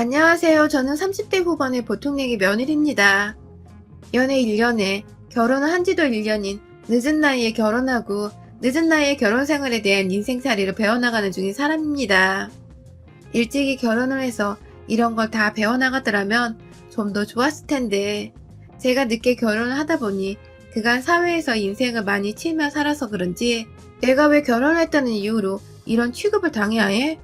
안녕하세요. 저는 30대 후반의 보통내기 며느리입니다. 연애 1년에 결혼을 한 지도 1년인 늦은 나이에 결혼하고 늦은 나이에 결혼 생활에 대한 인생살이를 배워나가는 중인 사람입니다. 일찍이 결혼을 해서 이런 걸 다 배워나가더라면 좀 더 좋았을 텐데 제가 늦게 결혼을 하다 보니 그간 사회에서 인생을 많이 치며 살아서 그런지 내가 왜 결혼을 했다는 이유로 이런 취급을 당해야 해?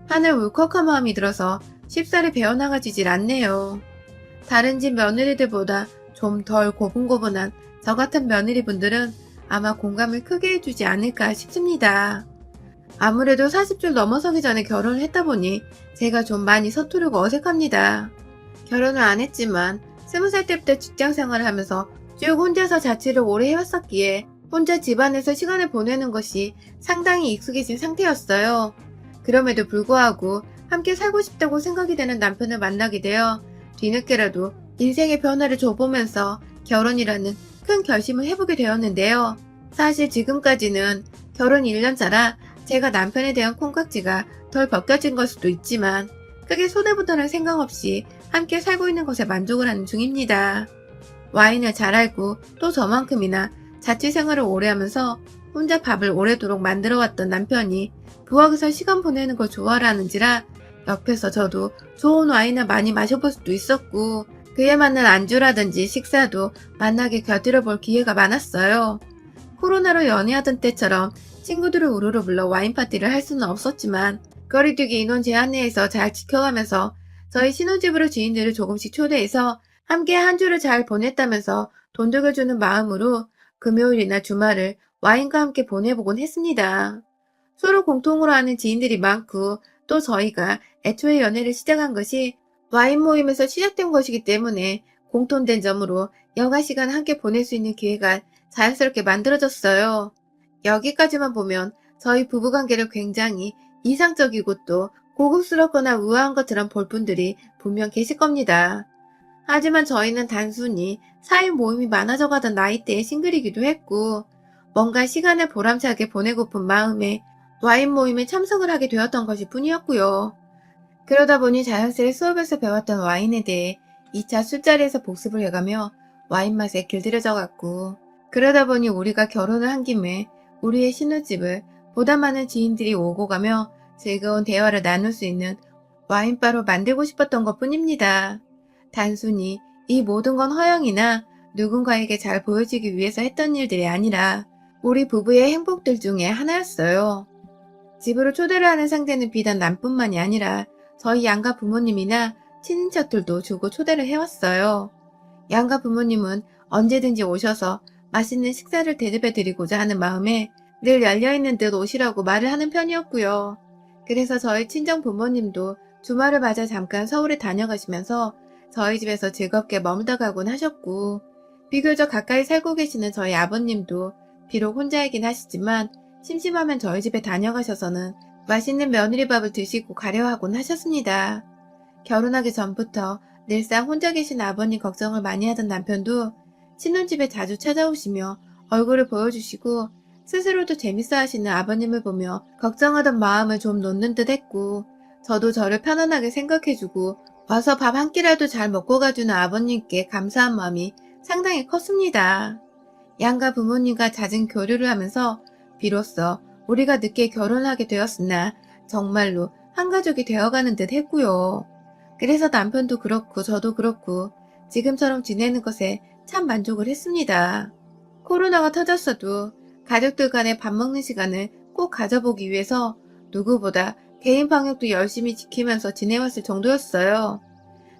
하는 울컥한 마음이 들어서 쉽사리 배워나가지질 않네요. 다른 집 며느리들보다 좀 덜 고분고분한 저 같은 며느리분들은 아마 공감을 크게 해주지 않을까 싶습니다. 아무래도 40줄 넘어서기 전에 결혼을 했다 보니 제가 좀 많이 서투르고 어색합니다. 결혼을 안 했지만 20살 때부터 직장 생활을 하면서 쭉 혼자서 자취를 오래 해왔었기에 혼자 집안에서 시간을 보내는 것이 상당히 익숙해진 상태였어요. 그럼에도 불구하고 함께 살고 싶다고 생각이 되는 남편을 만나게 되어 뒤늦게라도 인생의 변화를 줘보면서 결혼이라는 큰 결심을 해보게 되었는데요. 사실 지금까지는 결혼 1년차라 제가 남편에 대한 콩깍지가 덜 벗겨진 걸 수도 있지만 크게 손해보다는 생각 없이 함께 살고 있는 것에 만족을 하는 중입니다. 와인을 잘 알고 또 저만큼이나 자취 생활을 오래 하면서 혼자 밥을 오래도록 만들어왔던 남편이 부엌에서 시간 보내는 걸 좋아하는지라 옆에서 저도 좋은 와인을 많이 마셔볼 수도 있었고 그에 맞는 안주라든지 식사도 만나게 곁들여 볼 기회가 많았어요. 코로나로 연애하던 때처럼 친구들을 우르르 불러 와인 파티를 할 수는 없었지만 거리두기 인원 제한 내에서 잘 지켜가면서 저희 신혼집으로 지인들을 조금씩 초대해서 함께 한 주를 잘 보냈다면서 돈 들여주는 마음으로 금요일이나 주말을 와인과 함께 보내보곤 했습니다. 서로 공통으로 아는 지인들이 많고 또 저희가 애초에 연애를 시작한 것이 와인 모임에서 시작된 것이기 때문에 공통된 점으로 여가 시간 함께 보낼 수 있는 기회가 자연스럽게 만들어졌어요. 여기까지만 보면 저희 부부관계를 굉장히 이상적이고 또 고급스럽거나 우아한 것처럼 볼 분들이 분명 계실 겁니다. 하지만 저희는 단순히 사회 모임이 많아져 가던 나이대의 싱글이기도 했고 뭔가 시간을 보람차게 보내고픈 마음에 와인 모임에 참석을 하게 되었던 것일 뿐이었고요. 그러다 보니 자연스레 수업에서 배웠던 와인에 대해 2차 술자리에서 복습을 해가며 와인 맛에 길들여져 갔고 그러다 보니 우리가 결혼을 한 김에 우리의 신혼집을 보다 많은 지인들이 오고 가며 즐거운 대화를 나눌 수 있는 와인바로 만들고 싶었던 것 뿐입니다. 단순히 이 모든 건 허영이나 누군가에게 잘 보여지기 위해서 했던 일들이 아니라 우리 부부의 행복들 중에 하나였어요. 집으로 초대를 하는 상대는 비단 남뿐만이 아니라 저희 양가 부모님이나 친인척들도 주고 초대를 해왔어요. 양가 부모님은 언제든지 오셔서 맛있는 식사를 대접해드리고자 하는 마음에 늘 열려있는 듯 오시라고 말을 하는 편이었고요. 그래서 저희 친정 부모님도 주말을 맞아 잠깐 서울에 다녀가시면서 저희 집에서 즐겁게 머물다 가곤 하셨고 비교적 가까이 살고 계시는 저희 아버님도 비록 혼자이긴 하시지만 심심하면 저희 집에 다녀가셔서는 맛있는 며느리밥을 드시고 가려 하곤 하셨습니다. 결혼하기 전부터 늘상 혼자 계신 아버님 걱정을 많이 하던 남편도 신혼집에 자주 찾아오시며 얼굴을 보여주시고 스스로도 재밌어 하시는 아버님을 보며 걱정하던 마음을 좀 놓는 듯 했고 저도 저를 편안하게 생각해주고 와서 밥 한 끼라도 잘 먹고 가주는 아버님께 감사한 마음이 상당히 컸습니다. 양가 부모님과 잦은 교류를 하면서 비로소 우리가 늦게 결혼하게 되었으나 정말로 한 가족이 되어가는 듯 했고요. 그래서 남편도 그렇고 저도 그렇고 지금처럼 지내는 것에 참 만족을 했습니다. 코로나가 터졌어도 가족들 간에 밥 먹는 시간을 꼭 가져보기 위해서 누구보다 개인 방역도 열심히 지키면서 지내왔을 정도였어요.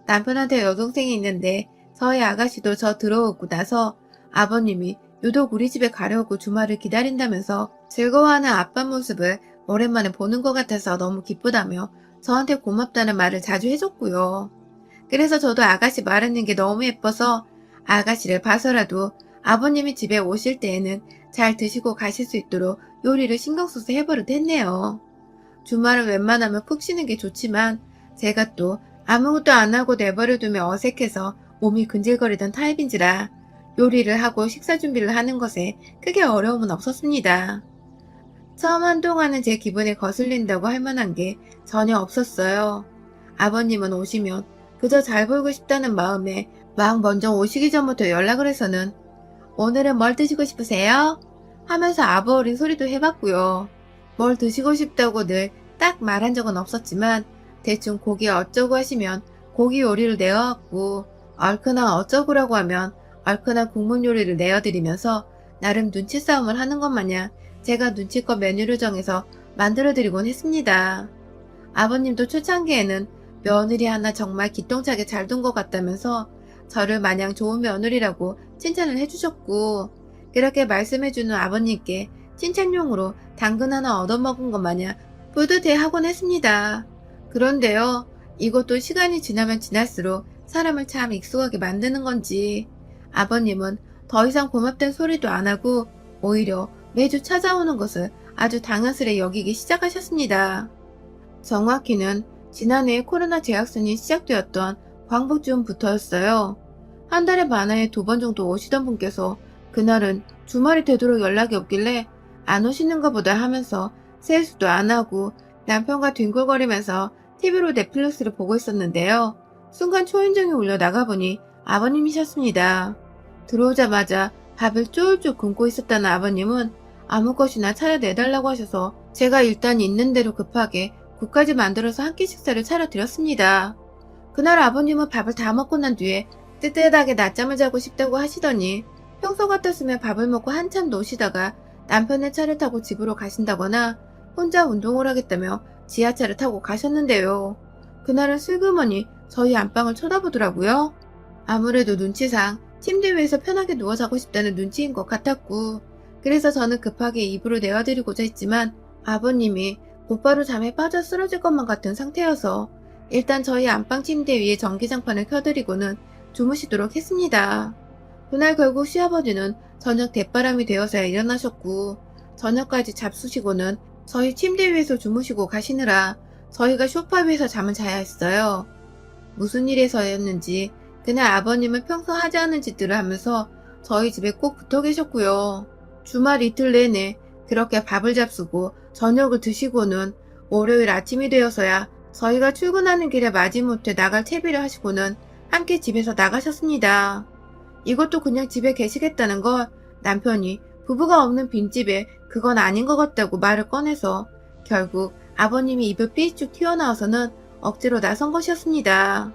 남편한테 여동생이 있는데 저희 아가씨도 저 들어오고 나서 아버님이 유독 우리 집에 가려고 주말을 기다린다면서 즐거워하는 아빠 모습을 오랜만에 보는 것 같아서 너무 기쁘다며 저한테 고맙다는 말을 자주 해줬고요. 그래서 저도 아가씨 말하는 게 너무 예뻐서 아가씨를 봐서라도 아버님이 집에 오실 때에는 잘 드시고 가실 수 있도록 요리를 신경 써서 해버릇 했네요. 주말은 웬만하면 푹 쉬는 게 좋지만 제가 또 아무것도 안 하고 내버려두면 어색해서 몸이 근질거리던 타입인지라 요리를 하고 식사 준비를 하는 것에 크게 어려움은 없었습니다. 처음 한동안은 제 기분에 거슬린다고 할 만한 게 전혀 없었어요. 아버님은 오시면 그저 잘 보이고 싶다는 마음에 막 먼저 오시기 전부터 연락을 해서는 오늘은 뭘 드시고 싶으세요? 하면서 아부 어린 소리도 해봤고요. 뭘 드시고 싶다고 늘 딱 말한 적은 없었지만 대충 고기 어쩌고 하시면 고기 요리를 내어왔고 얼큰한 어쩌구라고 하면 얼큰한 국물 요리를 내어드리면서 나름 눈치 싸움을 하는 것 마냥 제가 눈치껏 메뉴를 정해서 만들어드리곤 했습니다. 아버님도 초창기에는 며느리 하나 정말 기똥차게 잘 둔 것 같다면서 저를 마냥 좋은 며느리라고 칭찬을 해주셨고 그렇게 말씀해주는 아버님께 칭찬용으로 당근 하나 얻어먹은 것 마냥 뿌듯해하곤 했습니다. 그런데요, 이것도 시간이 지나면 지날수록 사람을 참 익숙하게 만드는 건지 아버님은 더 이상 고맙다는 소리도 안 하고 오히려 매주 찾아오는 것을 아주 당연스레 여기기 시작하셨습니다. 정확히는 지난해 코로나 재확산이 시작되었던 광복쯤부터였어요. 한 달에 많아야 2번 정도 오시던 분께서 그날은 주말이 되도록 연락이 없길래 안 오시는가 보다 하면서 세수도 안 하고 남편과 뒹굴거리면서 TV로 넷플릭스를 보고 있었는데요. 순간 초인종이 울려 나가보니 아버님이셨습니다. 들어오자마자 밥을 쫄쫄 굶고 있었다는 아버님은 아무 것이나 차려내달라고 하셔서 제가 일단 있는 대로 급하게 국까지 만들어서 한 끼 식사를 차려드렸습니다. 그날 아버님은 밥을 다 먹고 난 뒤에 뜨뜻하게 낮잠을 자고 싶다고 하시더니 평소 같았으면 밥을 먹고 한참 노시다가 남편의 차를 타고 집으로 가신다거나 혼자 운동을 하겠다며 지하철을 타고 가셨는데요. 그날은 슬그머니 저희 안방을 쳐다보더라고요. 아무래도 눈치상 침대 위에서 편하게 누워 자고 싶다는 눈치인 것 같았고 그래서 저는 급하게 이불을 내어드리고자 했지만 아버님이 곧바로 잠에 빠져 쓰러질 것만 같은 상태여서 일단 저희 안방 침대 위에 전기장판을 켜드리고는 주무시도록 했습니다. 그날 결국 시아버지는 저녁 대바람이 되어서야 일어나셨고 저녁까지 잡수시고는 저희 침대 위에서 주무시고 가시느라 저희가 소파 위에서 잠을 자야 했어요. 무슨 일에서였는지 그날 아버님은 평소 하지 않은 짓들을 하면서 저희 집에 꼭 붙어 계셨고요. 주말 이틀 내내 그렇게 밥을 잡수고 저녁을 드시고는 월요일 아침이 되어서야 저희가 출근하는 길에 마지못해 나갈 채비를 하시고는 함께 집에서 나가셨습니다. 이것도 그냥 집에 계시겠다는 걸 남편이 부부가 없는 빈집에 그건 아닌 것 같다고 말을 꺼내서 결국 아버님이 입을 삐쭉 튀어나와서는 억지로 나선 것이었습니다.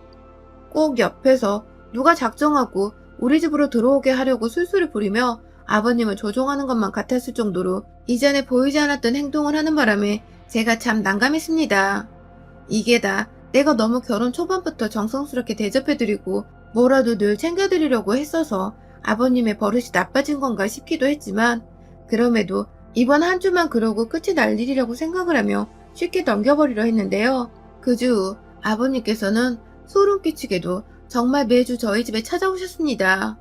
꼭 옆에서 누가 작정하고 우리 집으로 들어오게 하려고 술술을 부리며 아버님을 조종하는 것만 같았을 정도로 이전에 보이지 않았던 행동을 하는 바람에 제가 참 난감했습니다. 이게 다 내가 너무 결혼 초반부터 정성스럽게 대접해드리고 뭐라도 늘 챙겨드리려고 했어서 아버님의 버릇이 나빠진 건가 싶기도 했지만 그럼에도 이번 한 주만 그러고 끝이 날 일이라고 생각을 하며 쉽게 넘겨버리려 했는데요. 그 주 후 아버님께서는 소름 끼치게도 정말 매주 저희 집에 찾아오셨습니다.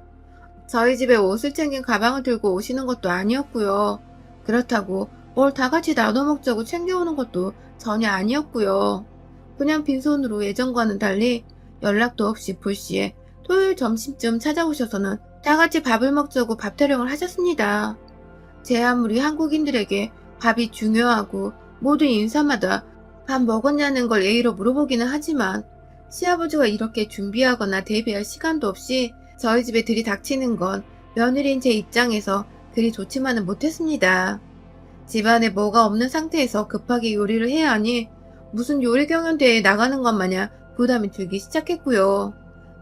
저희 집에 옷을 챙긴 가방을 들고 오시는 것도 아니었고요. 그렇다고 뭘 다 같이 나눠 먹자고 챙겨오는 것도 전혀 아니었고요. 그냥 빈손으로 예전과는 달리 연락도 없이 불시에 토요일 점심쯤 찾아오셔서는 다 같이 밥을 먹자고 밥 타령을 하셨습니다. 제 아무리 한국인들에게 밥이 중요하고 모든 인사마다 밥 먹었냐는 걸 예의로 물어보기는 하지만 시아버지가 이렇게 준비하거나 대비할 시간도 없이 저희 집에 들이닥치는 건 며느리인 제 입장에서 그리 좋지만은 못했습니다. 집안에 뭐가 없는 상태에서 급하게 요리를 해야 하니 무슨 요리 경연대회에 나가는 것 마냥 부담이 들기 시작했고요.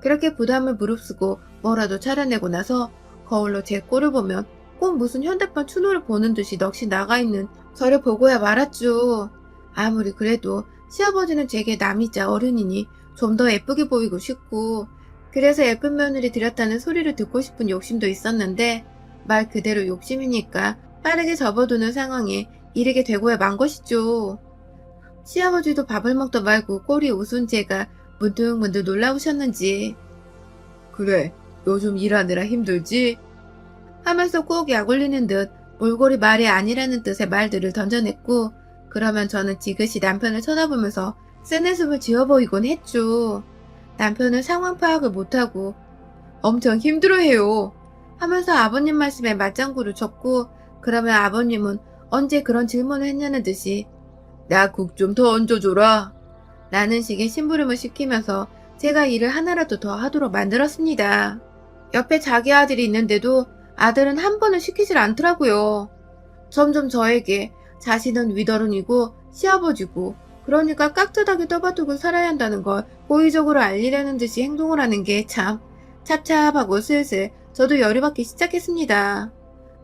그렇게 부담을 무릅쓰고 뭐라도 차려내고 나서 거울로 제 꼴을 보면 꼭 무슨 현대판 추노를 보는 듯이 넋이 나가있는 저를 보고야 말았죠. 아무리 그래도 시아버지는 제게 남이자 어른이니 좀 더 예쁘게 보이고 싶고 그래서 예쁜 며느리 들였다는 소리를 듣고 싶은 욕심도 있었는데 말 그대로 욕심이니까 빠르게 접어두는 상황에 이르게 되고야 만 것이죠. 시아버지도 밥을 먹다 말고 꼴이 우스운 제가 문득문득 놀라우셨는지 그래, 요즘 일하느라 힘들지? 하면서 꼭 약 올리는 듯 몰골이 말이 아니라는 뜻의 말들을 던져냈고 그러면 저는 지그시 남편을 쳐다보면서 쓴웃음을 지어 보이곤 했죠. 남편은 상황 파악을 못하고 엄청 힘들어해요 하면서 아버님 말씀에 맞장구를 쳤고 그러면 아버님은 언제 그런 질문을 했냐는 듯이 나 국 좀 더 얹어줘라 라는 식의 심부름을 시키면서 제가 일을 하나라도 더 하도록 만들었습니다. 옆에 자기 아들이 있는데도 아들은 한 번을 시키질 않더라고요. 점점 저에게 자신은 위더른이고 시아버지고 그러니까 깍듯하게 떠받들고 살아야 한다는 걸 고의적으로 알리려는 듯이 행동을 하는 게 참 찹찹하고 슬슬 저도 열이 받기 시작했습니다.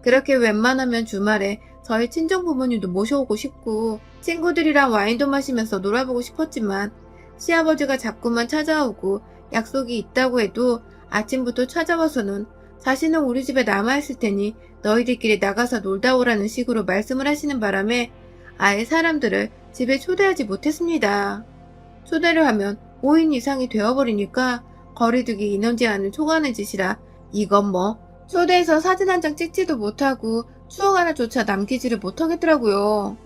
그렇게 웬만하면 주말에 저희 친정 부모님도 모셔오고 싶고 친구들이랑 와인도 마시면서 놀아보고 싶었지만 시아버지가 자꾸만 찾아오고 약속이 있다고 해도 아침부터 찾아와서는 자신은 우리 집에 남아있을 테니 너희들끼리 나가서 놀다 오라는 식으로 말씀을 하시는 바람에 아예 사람들을 집에 초대하지 못했습니다. 초대를 하면 5인 이상이 되어버리니까 거리두기 인원 제한을 초과하는 짓이라 이건 뭐 초대해서 사진 한 장 찍지도 못하고 추억 하나조차 남기지를 못하겠더라고요.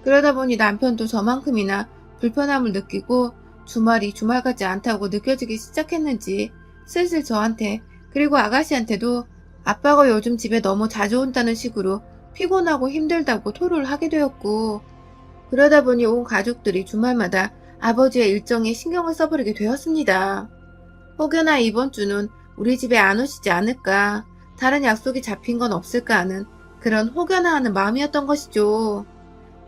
그러다 보니 남편도 저만큼이나 불편함을 느끼고 주말이 주말 같지 않다고 느껴지기 시작했는지 슬슬 저한테 그리고 아가씨한테도 아빠가 요즘 집에 너무 자주 온다는 식으로 피곤하고 힘들다고 토로를 하게 되었고 그러다 보니 온 가족들이 주말마다 아버지의 일정에 신경을 써버리게 되었습니다. 혹여나 이번 주는 우리 집에 안 오시지 않을까, 다른 약속이 잡힌 건 없을까 하는 그런 혹여나 하는 마음이었던 것이죠.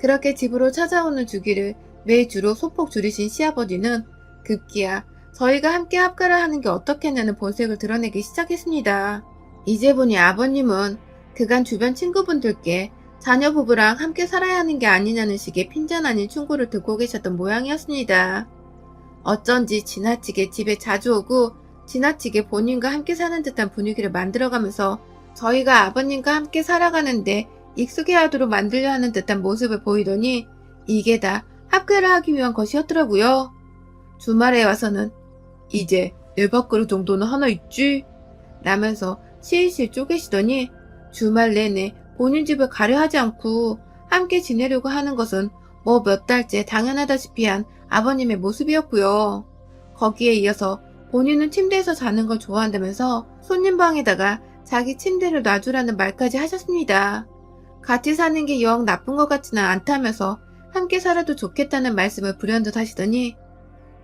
그렇게 집으로 찾아오는 주기를 매주로 소폭 줄이신 시아버지는 급기야 저희가 함께 합가를 하는 게 어떻겠냐는 본색을 드러내기 시작했습니다. 이제 보니 아버님은 그간 주변 친구분들께 자녀 부부랑 함께 살아야 하는 게 아니냐는 식의 핀잔 아닌 충고를 듣고 계셨던 모양이었습니다. 어쩐지 지나치게 집에 자주 오고 지나치게 본인과 함께 사는 듯한 분위기를 만들어가면서 저희가 아버님과 함께 살아가는데 익숙해하도록 만들려 하는 듯한 모습을 보이더니 이게 다 합가를 하기 위한 것이었더라고요. 주말에 와서는 이제 내 밥그릇 정도는 하나 있지? 라면서 실실 쪼개시더니 주말 내내 본인 집을 가려 하지 않고 함께 지내려고 하는 것은 뭐 몇 달째 당연하다시피 한 아버님의 모습이었고요. 거기에 이어서 본인은 침대에서 자는 걸 좋아한다면서 손님 방에다가 자기 침대를 놔주라는 말까지 하셨습니다. 같이 사는 게 영 나쁜 것 같지는 않다면서 함께 살아도 좋겠다는 말씀을 불현듯 하시더니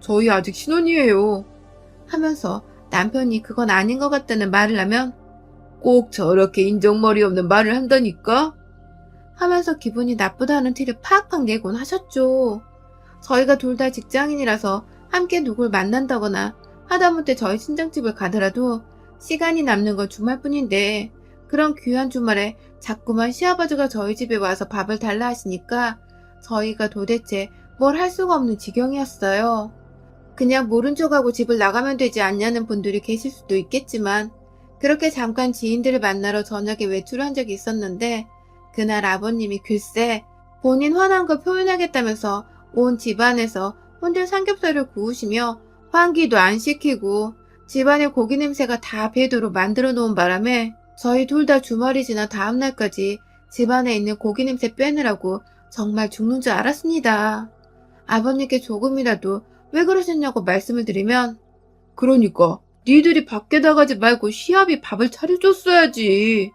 저희 아직 신혼이에요 하면서 남편이 그건 아닌 것 같다는 말을 하면 꼭 저렇게 인정머리 없는 말을 한다니까? 하면서 기분이 나쁘다는 티를 팍팍 내곤 하셨죠. 저희가 둘 다 직장인이라서 함께 누굴 만난다거나 하다못해 저희 친정집을 가더라도 시간이 남는 건 주말뿐인데 그런 귀한 주말에 자꾸만 시아버지가 저희 집에 와서 밥을 달라 하시니까 저희가 도대체 뭘 할 수가 없는 지경이었어요. 그냥 모른 척하고 집을 나가면 되지 않냐는 분들이 계실 수도 있겠지만 그렇게 잠깐 지인들을 만나러 저녁에 외출을 한 적이 있었는데 그날 아버님이 글쎄 본인 화난 걸 표현하겠다면서 온 집안에서 혼자 삼겹살을 구우시며 환기도 안 시키고 집안의 고기 냄새가 다 배도록 만들어 놓은 바람에 저희 둘 다 주말이 지나 다음날까지 집안에 있는 고기 냄새 빼느라고 정말 죽는 줄 알았습니다. 아버님께 조금이라도 왜 그러셨냐고 말씀을 드리면 그러니까 니들이 밖에 나가지 말고 시합이 밥을 차려줬어야지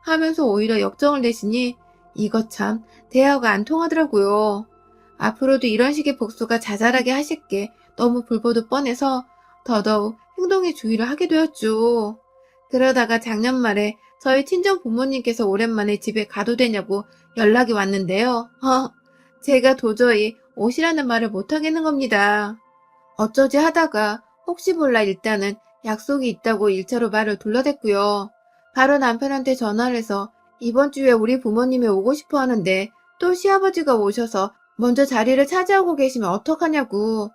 하면서 오히려 역정을 내시니 이거 참 대화가 안 통하더라고요. 앞으로도 이런 식의 복수가 자잘하게 하실게 너무 불보듯 뻔해서 더더욱 행동에 주의를 하게 되었죠. 그러다가 작년 말에 저희 친정 부모님께서 오랜만에 집에 가도 되냐고 연락이 왔는데요. 제가 도저히 오시라는 말을 못하겠는 겁니다. 어쩌지 하다가 혹시 몰라 일단은 약속이 있다고 1차로 말을 둘러댔고요. 바로 남편한테 전화를 해서 이번 주에 우리 부모님이 오고 싶어 하는데 또 시아버지가 오셔서 먼저 자리를 차지하고 계시면 어떡하냐고.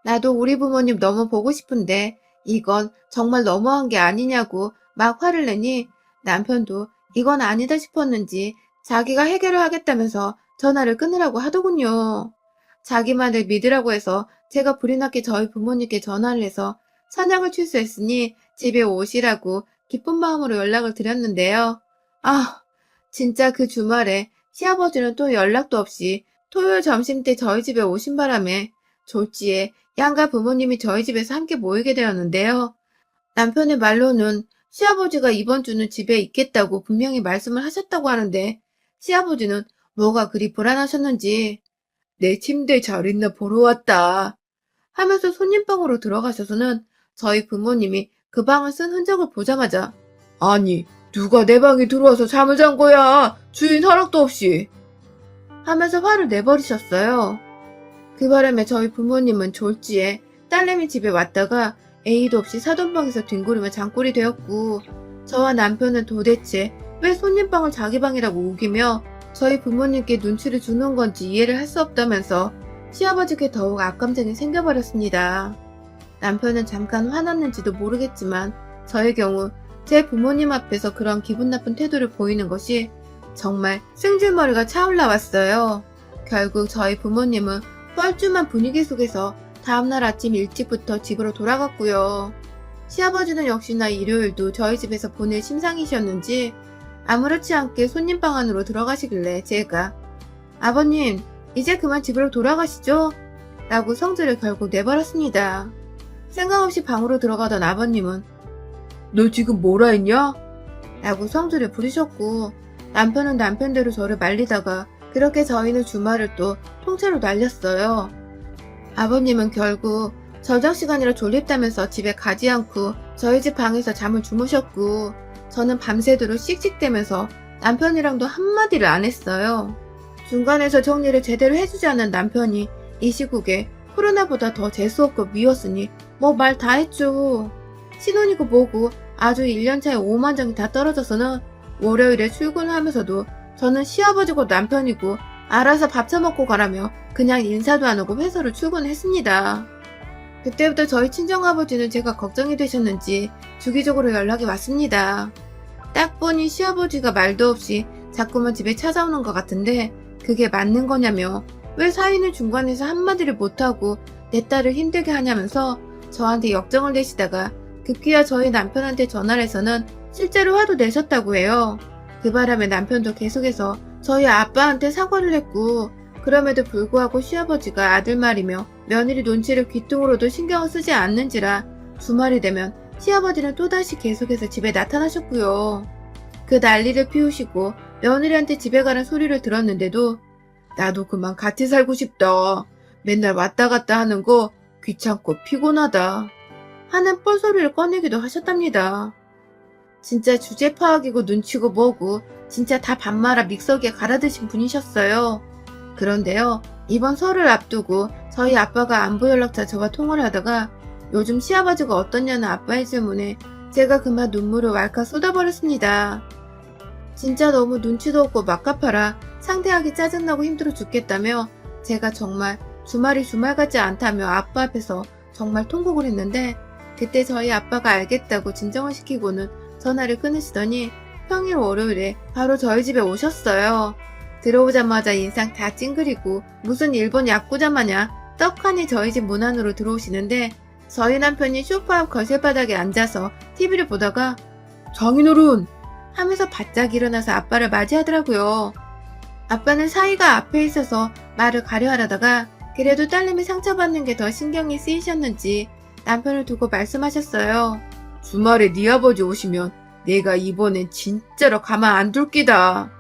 나도 우리 부모님 너무 보고 싶은데 이건 정말 너무한 게 아니냐고 막 화를 내니 남편도 이건 아니다 싶었는지 자기가 해결을 하겠다면서 전화를 끊으라고 하더군요. 자기 말을 믿으라고 해서 제가 불이 났게 저희 부모님께 전화를 해서 사냥을 취소했으니 집에 오시라고 기쁜 마음으로 연락을 드렸는데요. 진짜 그 주말에 시아버지는 또 연락도 없이 토요일 점심때 저희 집에 오신 바람에 졸지에 양가 부모님이 저희 집에서 함께 모이게 되었는데요. 남편의 말로는 시아버지가 이번 주는 집에 있겠다고 분명히 말씀을 하셨다고 하는데 시아버지는 뭐가 그리 불안하셨는지 내 침대에 잘 있나 보러 왔다. 하면서 손님방으로 들어가셔서는 저희 부모님이 그 방을 쓴 흔적을 보자마자 아니, 누가 내 방에 들어와서 잠을 잔 거야? 주인 허락도 없이. 하면서 화를 내버리셨어요. 그 바람에 저희 부모님은 졸지에 딸내미 집에 왔다가 A도 없이 사돈방에서 뒹구르며 장꼴이 되었고, 저와 남편은 도대체 왜 손님방을 자기 방이라고 우기며 저희 부모님께 눈치를 주는 건지 이해를 할 수 없다면서 시아버지께 더욱 악감정이 생겨버렸습니다. 남편은 잠깐 화났는지도 모르겠지만 저의 경우 제 부모님 앞에서 그런 기분 나쁜 태도를 보이는 것이 정말 승질머리가 차올라왔어요. 결국 저희 부모님은 뻘쭘한 분위기 속에서 다음날 아침 일찍부터 집으로 돌아갔고요. 시아버지는 역시나 일요일도 저희 집에서 보낼 심상이셨는지 아무렇지 않게 손님방 안으로 들어가시길래 제가 아버님, 이제 그만 집으로 돌아가시죠? 라고 성질을 결국 내버렸습니다. 생각 없이 방으로 들어가던 아버님은 너 지금 뭐라 했냐? 라고 성질을 부리셨고, 남편은 남편대로 저를 말리다가 그렇게 저희는 주말을 또 통째로 날렸어요. 아버님은 결국 저녁시간이라 졸립다면서 집에 가지 않고 저희 집 방에서 잠을 주무셨고, 저는 밤새도록 씩씩대면서 남편이랑도 한마디를 안 했어요. 중간에서 정리를 제대로 해주지 않은 남편이 이 시국에 코로나보다 더 재수없고 미웠으니 뭐 말 다 했죠. 신혼이고 뭐고 아주 1년차에 오만정이 다 떨어져서는 월요일에 출근하면서도 저는 시아버지고 남편이고 알아서 밥 처먹고 가라며 그냥 인사도 안 하고 회사로 출근했습니다. 그때부터 저희 친정아버지는 제가 걱정이 되셨는지 주기적으로 연락이 왔습니다. 딱 보니 시아버지가 말도 없이 자꾸만 집에 찾아오는 것 같은데 그게 맞는 거냐며 왜 사위는 중간에서 한마디를 못하고 내 딸을 힘들게 하냐면서 저한테 역정을 내시다가 급기야 저희 남편한테 전화를 해서는 실제로 화도 내셨다고 해요. 그 바람에 남편도 계속해서 저희 아빠한테 사과를 했고, 그럼에도 불구하고 시아버지가 아들 말이며 며느리 눈치를 귀뚱으로도 신경을 쓰지 않는지라 주말이 되면 시아버지는 또다시 계속해서 집에 나타나셨고요. 그 난리를 피우시고 며느리한테 집에 가는 소리를 들었는데도 나도 그만 같이 살고 싶다. 맨날 왔다 갔다 하는 거 귀찮고 피곤하다. 하는 뻘소리를 꺼내기도 하셨답니다. 진짜 주제 파악이고 눈치고 뭐고 진짜 다 반말아 믹서기에 갈아드신 분이셨어요. 그런데요, 이번 설을 앞두고 저희 아빠가 안부 연락처 저와 통화를 하다가 요즘 시아버지가 어떠냐는 아빠의 질문에 제가 그만 눈물을 왈칵 쏟아버렸습니다. 진짜 너무 눈치도 없고 막가파라 상대하기 짜증나고 힘들어 죽겠다며 제가 정말 주말이 주말 같지 않다며 아빠 앞에서 정말 통곡을 했는데, 그때 저희 아빠가 알겠다고 진정을 시키고는 전화를 끊으시더니 평일 월요일에 바로 저희 집에 오셨어요. 들어오자마자 인상 다 찡그리고 무슨 일본 야쿠자 마냥 떡하니 저희 집 문 안으로 들어오시는데, 저희 남편이 소파 앞 거실 바닥에 앉아서 TV를 보다가 장인어른! 하면서 바짝 일어나서 아빠를 맞이하더라고요. 아빠는 사이가 앞에 있어서 말을 가려하려다가 그래도 딸내미 상처받는 게 더 신경이 쓰이셨는지 남편을 두고 말씀하셨어요. 주말에 네 아버지 오시면 내가 이번엔 진짜로 가만 안 둘 끼다.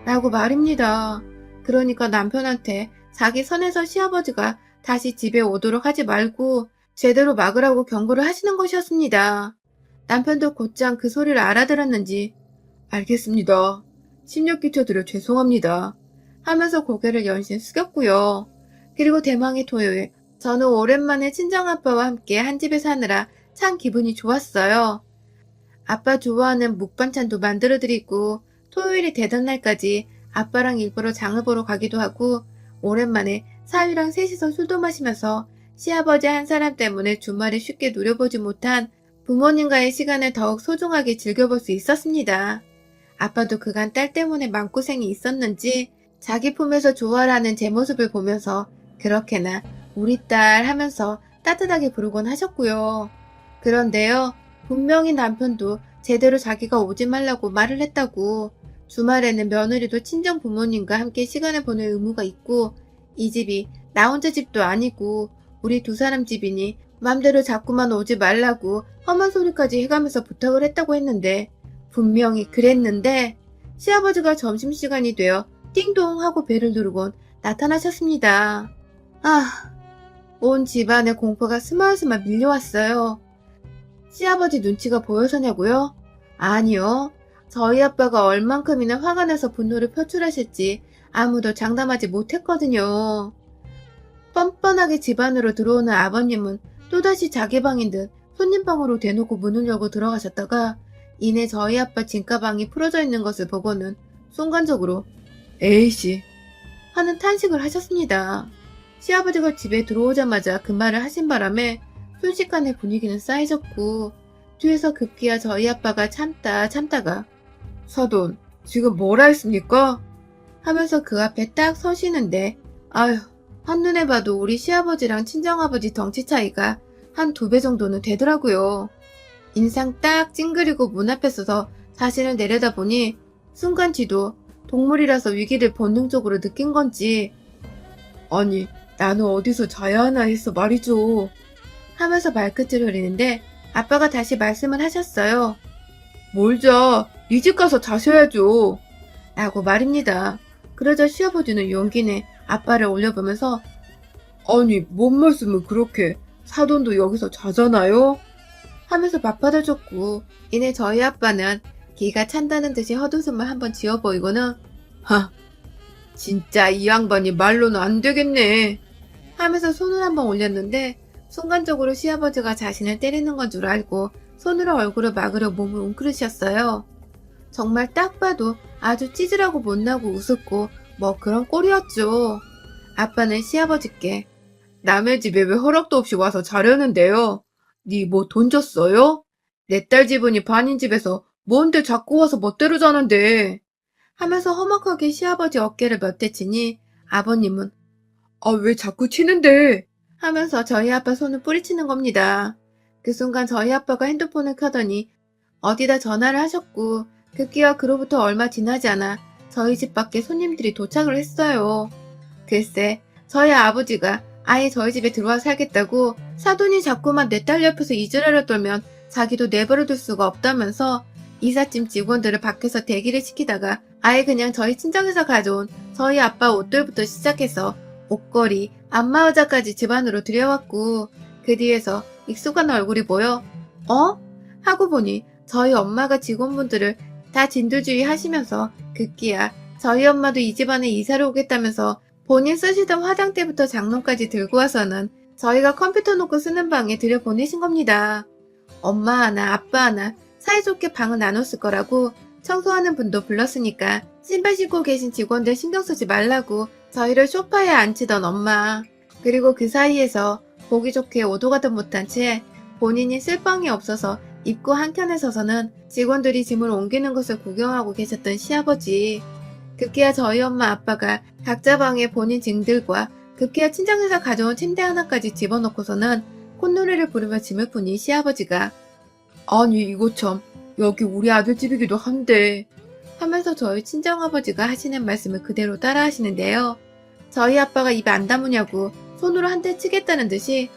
라고 말입니다. 그러니까 남편한테 자기 선에서 시아버지가 다시 집에 오도록 하지 말고 제대로 막으라고 경고를 하시는 것이었습니다. 남편도 곧장 그 소리를 알아들었는지 알겠습니다. 심력 끼쳐드려 죄송합니다. 하면서 고개를 연신 숙였고요. 그리고 대망의 토요일, 저는 오랜만에 친정아빠와 함께 한 집에 사느라 참 기분이 좋았어요. 아빠 좋아하는 묵반찬도 만들어드리고 토요일이 되던 날까지 아빠랑 일부러 장을 보러 가기도 하고 오랜만에 사위랑 셋이서 술도 마시면서 시아버지 한 사람 때문에 주말에 쉽게 누려보지 못한 부모님과의 시간을 더욱 소중하게 즐겨볼 수 있었습니다. 아빠도 그간 딸 때문에 마음고생이 있었는지 자기 품에서 좋아라는 제 모습을 보면서 그렇게나 우리 딸 하면서 따뜻하게 부르곤 하셨고요. 그런데요, 분명히 남편도 제대로 자기가 오지 말라고 말을 했다고, 주말에는 며느리도 친정 부모님과 함께 시간을 보낼 의무가 있고 이 집이 나 혼자 집도 아니고 우리 두 사람 집이니 맘대로 자꾸만 오지 말라고 험한 소리까지 해가면서 부탁을 했다고 했는데, 분명히 그랬는데 시아버지가 점심시간이 되어 띵동 하고 벨을 누르곤 나타나셨습니다. 아, 온 집안의 공포가 스멀스멀 밀려왔어요. 시아버지 눈치가 보여서냐고요? 아니요. 저희 아빠가 얼만큼이나 화가 나서 분노를 표출하실지 아무도 장담하지 못했거든요. 뻔뻔하게 집 안으로 들어오는 아버님은 또다시 자기 방인 듯 손님방으로 대놓고 문을 열고 들어가셨다가 이내 저희 아빠 진가방이 풀어져 있는 것을 보고는 순간적으로 에이씨 하는 탄식을 하셨습니다. 시아버지가 집에 들어오자마자 그 말을 하신 바람에 순식간에 분위기는 싸해졌고 뒤에서 급기야 저희 아빠가 참다가 사돈 지금 뭐라 했습니까? 하면서 그 앞에 딱 서시는데 아휴 한눈에 봐도 우리 시아버지랑 친정아버지 덩치 차이가 한 2배 정도는 되더라고요. 인상 딱 찡그리고 문 앞에 서서 자신을 내려다보니 순간 지도 동물이라서 위기를 본능적으로 느낀 건지 아니 나는 어디서 자야 하나 해서 말이죠 하면서 말끝을 흐리는데 아빠가 다시 말씀을 하셨어요. 뭘 자, 네 집 가서 자셔야죠 라고 말입니다. 그러자 시아버지는 용기 내 아빠를 올려보면서 아니 뭔 말씀을 그렇게 사돈도 여기서 자잖아요? 하면서 맞받아줬고 이내 저희 아빠는 기가 찬다는 듯이 헛웃음을 한번 지어 보이고는 하 진짜 이 양반이 말로는 안 되겠네 하면서 손을 한번 올렸는데 순간적으로 시아버지가 자신을 때리는 건 줄 알고 손으로 얼굴을 막으려 몸을 웅크리셨어요. 정말 딱 봐도 아주 찌질하고 못나고 우습고 뭐 그런 꼴이었죠. 아빠는 시아버지께 남의 집에 왜 허락도 없이 와서 자려는데요? 니 뭐 돈 줬어요? 내 딸 집은이 반인 집에서 뭔데 자꾸 와서 멋대로 자는데 하면서 험악하게 시아버지 어깨를 몇 대 치니 아버님은 아 왜 자꾸 치는데 하면서 저희 아빠 손을 뿌리치는 겁니다. 그 순간 저희 아빠가 핸드폰을 켜더니 어디다 전화를 하셨고 급기야 그로부터 얼마 지나지 않아 저희 집 밖에 손님들이 도착을 했어요. 글쎄 저희 아버지가 아예 저희 집에 들어와 살겠다고 사돈이 자꾸만 내 딸 옆에서 이지랄을 떨면 자기도 내버려둘 수가 없다면서 이삿짐 직원들을 밖에서 대기를 시키다가 아예 그냥 저희 친정에서 가져온 저희 아빠 옷들부터 시작해서 옷걸이, 안마의자까지 집 안으로 들여왔고 그 뒤에서 익숙한 얼굴이 보여 어? 하고 보니 저희 엄마가 직원분들을 다 진두지휘 하시면서 급기야 저희 엄마도 이 집안에 이사를 오겠다면서 본인 쓰시던 화장대부터 장롱까지 들고 와서는 저희가 컴퓨터 놓고 쓰는 방에 들여보내신 겁니다. 엄마 하나 아빠 하나 사이좋게 방을 나눴을 거라고 청소하는 분도 불렀으니까 신발 신고 계신 직원들 신경 쓰지 말라고 저희를 소파에 앉히던 엄마 그리고 그 사이에서 보기 좋게 오도 가도 못한 채 본인이 쓸 방이 없어서 입구 한켠에 서서는 직원들이 짐을 옮기는 것을 구경하고 계셨던 시아버지 급기야 저희 엄마 아빠가 각자 방에 본인 짐들과 급기야 친정에서 가져온 침대 하나까지 집어넣고서는 콧노래를 부르며 짐을 푸니 시아버지가 아니 이거 참 여기 우리 아들 집이기도 한데 하면서 저희 친정아버지가 하시는 말씀을 그대로 따라 하시는데요. 저희 아빠가 입에 안 다무냐고 손으로 한 대 치겠다는 듯이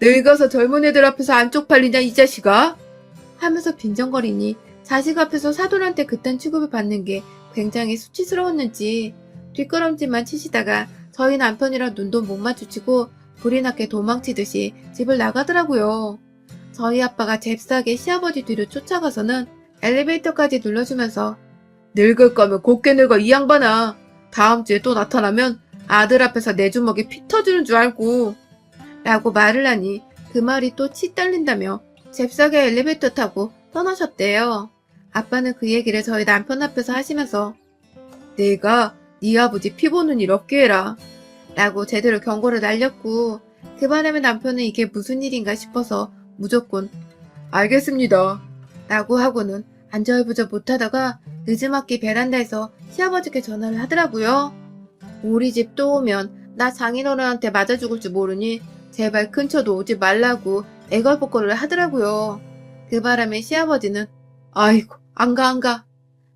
늙어서 젊은 애들 앞에서 안 쪽팔리냐 이 자식아? 하면서 빈정거리니 자식 앞에서 사돈한테 그딴 취급을 받는 게 굉장히 수치스러웠는지 뒷걸음질만 치시다가 저희 남편이랑 눈도 못 마주치고 불이 났게 도망치듯이 집을 나가더라고요. 저희 아빠가 잽싸게 시아버지 뒤로 쫓아가서는 엘리베이터까지 눌러주면서 늙을 거면 곱게 늙어 이 양반아. 다음 주에 또 나타나면 아들 앞에서 내 주먹에 피 터지는 줄 알고 라고 말을 하니 그 말이 또 치 떨린다며 잽싸게 엘리베이터 타고 떠나셨대요. 아빠는 그 얘기를 저희 남편 앞에서 하시면서 내가 네 아버지 피 보는 일 없게 해라 라고 제대로 경고를 날렸고 그 바람에 남편은 이게 무슨 일인가 싶어서 무조건 알겠습니다 라고 하고는 안절부절 못하다가 늦지막히 베란다에서 시아버지께 전화를 하더라고요. 우리 집 또 오면 나 장인어른한테 맞아 죽을 줄 모르니 제발 근처도 오지 말라고 애걸복걸을 하더라고요. 그 바람에 시아버지는 아이고 안 가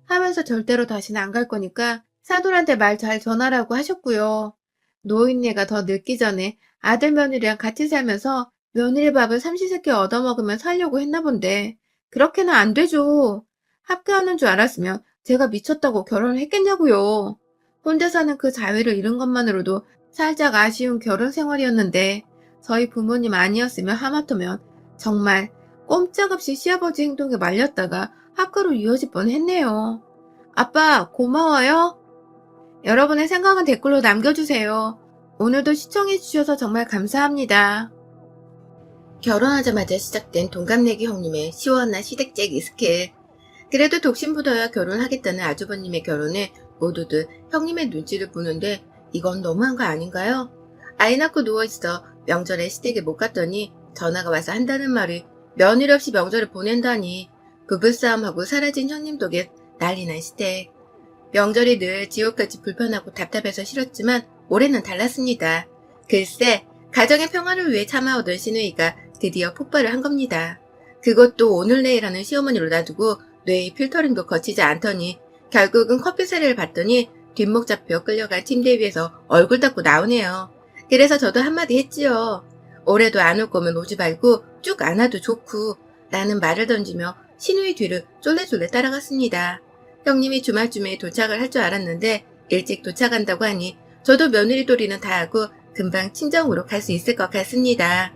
하면서 절대로 다시는 안 갈 거니까 사돈한테 말 잘 전하라고 하셨고요. 노인네가 더 늙기 전에 아들 며느리랑 같이 살면서 며느리 밥을 삼시세끼 얻어먹으면 살려고 했나 본데 그렇게는 안 되죠. 합격하는 줄 알았으면 제가 미쳤다고 결혼을 했겠냐고요. 혼자 사는 그 자유를 잃은 것만으로도 살짝 아쉬운 결혼 생활이었는데 저희 부모님 아니었으면 하마터면 정말 꼼짝없이 시아버지 행동에 말렸다가 학교로 이어질 뻔했네요. 아빠 고마워요. 여러분의 생각은 댓글로 남겨주세요. 오늘도 시청해주셔서 정말 감사합니다. 결혼하자마자 시작된 동갑내기 형님의 시원한 시댁째기 스킬. 그래도 독신부터야 결혼하겠다는 아주버님의 결혼에 모두들 형님의 눈치를 보는데 이건 너무한 거 아닌가요? 아이 낳고 누워있어 명절에 시댁에 못 갔더니 전화가 와서 한다는 말이 며느리 없이 명절을 보낸다니. 부부싸움하고 사라진 형님 덕에 난리난 시댁. 명절이 늘 지옥같이 불편하고 답답해서 싫었지만 올해는 달랐습니다. 글쎄 가정의 평화를 위해 참아오던 시누이가 드디어 폭발을 한 겁니다. 그것도 오늘 내일 하는 시어머니로 놔두고 뇌의 필터링도 거치지 않더니 결국은 커피 사례를 봤더니 뒷목 잡혀 끌려간 침대 위에서 얼굴 닦고 나오네요. 그래서 저도 한마디 했지요. 올해도 안 올 거면 오지 말고 쭉 안 와도 좋고 라는 말을 던지며 시누이 뒤를 쫄래쫄래 따라갔습니다. 형님이 주말쯤에 도착을 할 줄 알았는데 일찍 도착한다고 하니 저도 며느리 도리는 다 하고 금방 친정으로 갈 수 있을 것 같습니다.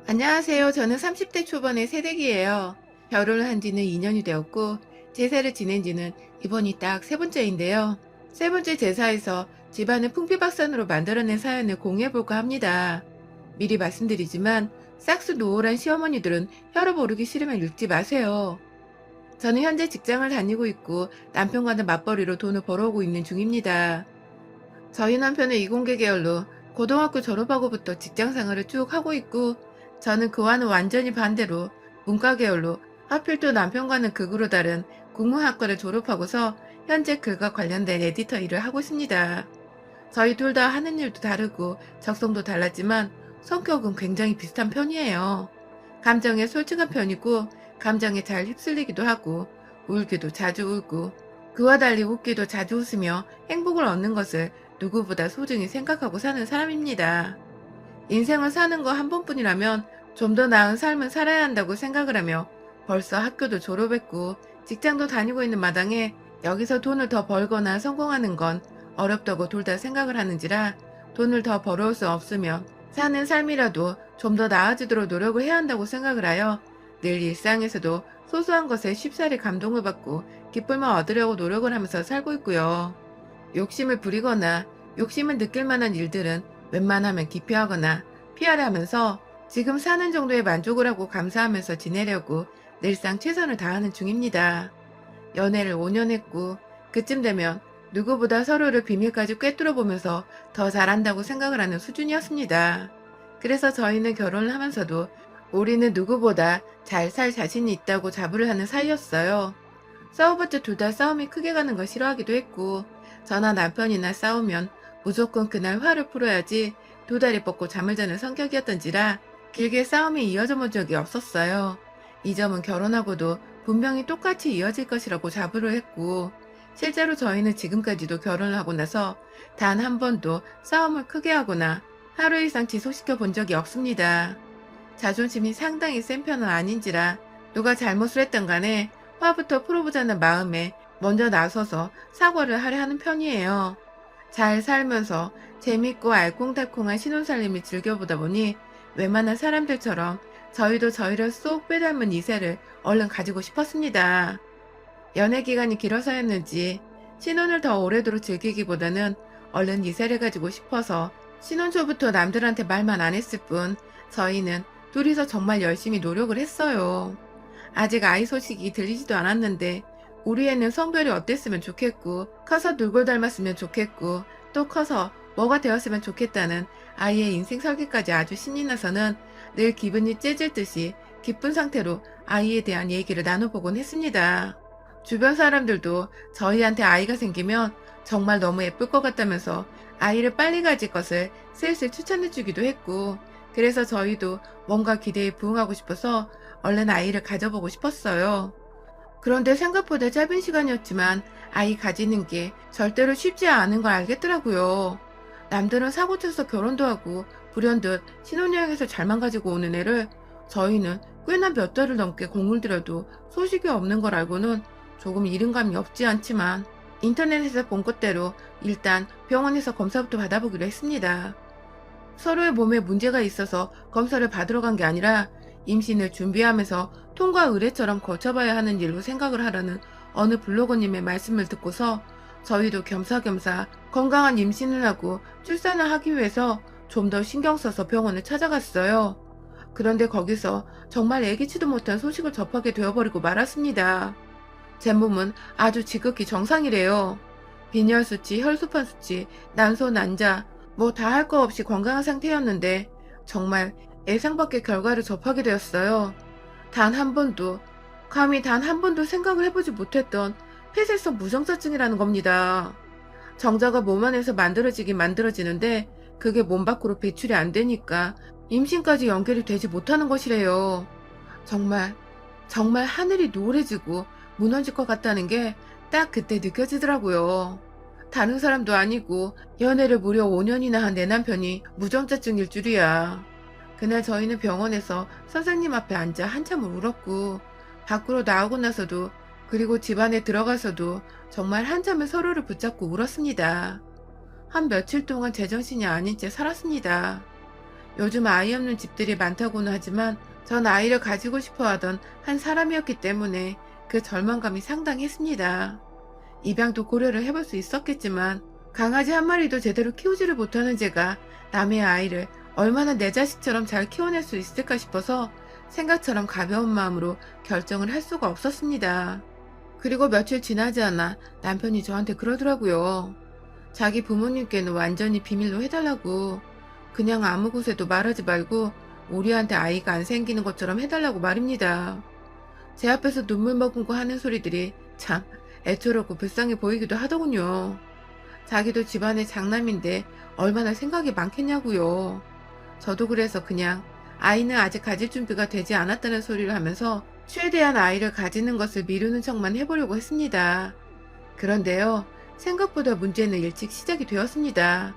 안녕하세요. 저는 30대 초반의 새댁이에요. 결혼을 한 지는 2년이 되었고 제사를 지낸 지는 이번이 딱 세 번째인데요. 세 번째 제사에서 집안을 풍비박산으로 만들어낸 사연을 공유해볼까 합니다. 미리 말씀드리지만 싹수 노골한 시어머니들은 혈압 오르기 싫으면 읽지 마세요. 저는 현재 직장을 다니고 있고 남편과는 맞벌이로 돈을 벌어오고 있는 중입니다. 저희 남편은 이공계 계열로 고등학교 졸업하고부터 직장 생활을 쭉 하고 있고 저는 그와는 완전히 반대로 문과 계열로 하필 또 남편과는 극으로 다른 국문학과를 졸업하고서 현재 글과 관련된 에디터 일을 하고 있습니다. 저희 둘 다 하는 일도 다르고 적성도 달랐지만 성격은 굉장히 비슷한 편이에요. 감정에 솔직한 편이고 감정에 잘 휩쓸리기도 하고 울기도 자주 울고 그와 달리 웃기도 자주 웃으며 행복을 얻는 것을 누구보다 소중히 생각하고 사는 사람입니다. 인생을 사는 거 한 번뿐이라면 좀 더 나은 삶을 살아야 한다고 생각을 하며 벌써 학교도 졸업했고 직장도 다니고 있는 마당에 여기서 돈을 더 벌거나 성공하는 건 어렵다고 둘 다 생각을 하는지라 돈을 더 벌어올 수 없으면 사는 삶이라도 좀 더 나아지도록 노력을 해야 한다고 생각을 하여 늘 일상에서도 소소한 것에 쉽사리 감동을 받고 기쁨을 얻으려고 노력을 하면서 살고 있고요. 욕심을 부리거나 욕심을 느낄 만한 일들은 웬만하면 기피하거나 피하려 하면서 지금 사는 정도의 만족을 하고 감사하면서 지내려고 늘상 최선을 다하는 중입니다. 연애를 5년 했고 그쯤 되면 누구보다 서로를 비밀까지 꿰뚫어 보면서 더 잘한다고 생각을 하는 수준이었습니다. 그래서 저희는 결혼을 하면서도 우리는 누구보다 잘 살 자신이 있다고 자부를 하는 사이였어요. 싸워봤자 둘 다 싸움이 크게 가는 걸 싫어하기도 했고 저나 남편이나 싸우면 무조건 그날 화를 풀어야지 두 다리 뻗고 잠을 자는 성격이었던지라 길게 싸움이 이어져 본 적이 없었어요. 이 점은 결혼하고도 분명히 똑같이 이어질 것이라고 자부를 했고 실제로 저희는 지금까지도 결혼을 하고 나서 단 한 번도 싸움을 크게 하거나 하루 이상 지속시켜 본 적이 없습니다. 자존심이 상당히 센 편은 아닌지라 누가 잘못을 했던 간에 화부터 풀어보자는 마음에 먼저 나서서 사과를 하려 하는 편이에요. 잘 살면서 재밌고 알콩달콩한 신혼살림을 즐겨보다 보니 웬만한 사람들처럼 저희도 저희를 쏙 빼닮은 이세를 얼른 가지고 싶었습니다. 연애 기간이 길어서였는지 신혼을 더 오래도록 즐기기보다는 얼른 이세를 가지고 싶어서 신혼 초부터 남들한테 말만 안 했을 뿐 저희는 둘이서 정말 열심히 노력을 했어요. 아직 아이 소식이 들리지도 않았는데 우리 애는 성별이 어땠으면 좋겠고 커서 누굴 닮았으면 좋겠고 또 커서 뭐가 되었으면 좋겠다는 아이의 인생 설계까지 아주 신이 나서는 늘 기분이 째질 듯이 기쁜 상태로 아이에 대한 얘기를 나눠보곤 했습니다. 주변 사람들도 저희한테 아이가 생기면 정말 너무 예쁠 것 같다면서 아이를 빨리 가질 것을 슬슬 추천해주기도 했고 그래서 저희도 뭔가 기대에 부응하고 싶어서 얼른 아이를 가져보고 싶었어요. 그런데 생각보다 짧은 시간이었지만 아이 가지는 게 절대로 쉽지 않은 걸 알겠더라고요. 남들은 사고쳐서 결혼도 하고 불현듯 신혼여행에서 잘만 가지고 오는 애를 저희는 꽤나 몇 달을 넘게 공을 들여도 소식이 없는 걸 알고는 조금 이른감이 없지 않지만 인터넷에서 본 것대로 일단 병원에서 검사부터 받아보기로 했습니다. 서로의 몸에 문제가 있어서 검사를 받으러 간 게 아니라 임신을 준비하면서 통과 의례처럼 거쳐봐야 하는 일로 생각을 하라는 어느 블로거님의 말씀을 듣고서 저희도 겸사겸사 건강한 임신을 하고 출산을 하기 위해서 좀 더 신경 써서 병원을 찾아갔어요. 그런데 거기서 정말 예기치도 못한 소식을 접하게 되어버리고 말았습니다. 제 몸은 아주 지극히 정상이래요. 빈혈 수치, 혈소판 수치, 난소, 난자, 뭐 다 할 거 없이 건강한 상태였는데 정말 예상 밖의 결과를 접하게 되었어요. 단 한 번도, 감히 단 한 번도 생각을 해보지 못했던 폐쇄성 무정자증이라는 겁니다. 정자가 몸 안에서 만들어지긴 만들어지는데 그게 몸 밖으로 배출이 안 되니까 임신까지 연결이 되지 못하는 것이래요. 정말, 정말 하늘이 노래지고 무너질 것 같다는 게 딱 그때 느껴지더라고요. 다른 사람도 아니고 연애를 무려 5년이나 한 내 남편이 무정자증일 줄이야. 그날 저희는 병원에서 선생님 앞에 앉아 한참을 울었고 밖으로 나오고 나서도 그리고 집 안에 들어가서도 정말 한참을 서로를 붙잡고 울었습니다. 한 며칠 동안 제정신이 아닌 채 살았습니다. 요즘 아이 없는 집들이 많다고는 하지만 전 아이를 가지고 싶어 하던 한 사람이었기 때문에 그 절망감이 상당했습니다. 입양도 고려를 해볼 수 있었겠지만 강아지 한 마리도 제대로 키우지를 못하는 제가 남의 아이를 얼마나 내 자식처럼 잘 키워낼 수 있을까 싶어서 생각처럼 가벼운 마음으로 결정을 할 수가 없었습니다. 그리고 며칠 지나지 않아 남편이 저한테 그러더라고요. 자기 부모님께는 완전히 비밀로 해달라고, 그냥 아무 곳에도 말하지 말고 우리한테 아이가 안 생기는 것처럼 해달라고 말입니다. 제 앞에서 눈물 머금고 하는 소리들이 참 애처롭고 불쌍해 보이기도 하더군요. 자기도 집안의 장남인데 얼마나 생각이 많겠냐고요. 저도 그래서 그냥 아이는 아직 가질 준비가 되지 않았다는 소리를 하면서 최대한 아이를 가지는 것을 미루는 척만 해보려고 했습니다. 그런데요, 생각보다 문제는 일찍 시작이 되었습니다.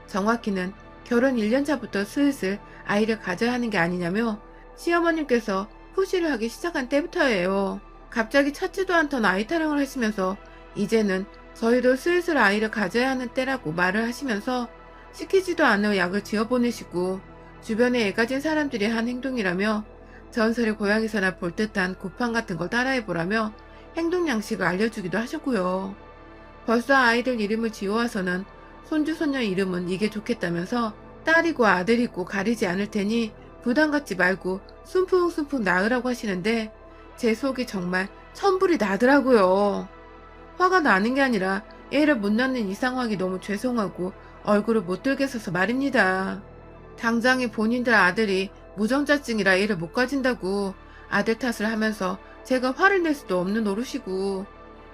정확히는 결혼 1년 차부터 슬슬 아이를 가져야 하는 게 아니냐며 시어머님께서 푸시를 하기 시작한 때부터예요. 갑자기 찾지도 않던 아이 타령을 하시면서 이제는 저희도 슬슬 아이를 가져야 하는 때라고 말을 하시면서 시키지도 않을 약을 지어보내시고 주변에 애 가진 사람들이 한 행동이라며 전설의 고향에서나 볼 듯한 구판 같은 걸 따라해보라며 행동 양식을 알려주기도 하셨고요. 벌써 아이들 이름을 지어와서는 손주 손녀 이름은 이게 좋겠다면서 딸이고 아들이고 가리지 않을 테니 부담 갖지 말고 숨풍숨풍 낳으라고 하시는데 제 속이 정말 천불이 나더라고요. 화가 나는 게 아니라 애를 못 낳는 이 상황이 너무 죄송하고 얼굴을 못 들게 서서 말입니다. 당장에 본인들 아들이 무정자증이라 애를 못 가진다고 아들 탓을 하면서 제가 화를 낼 수도 없는 노릇이고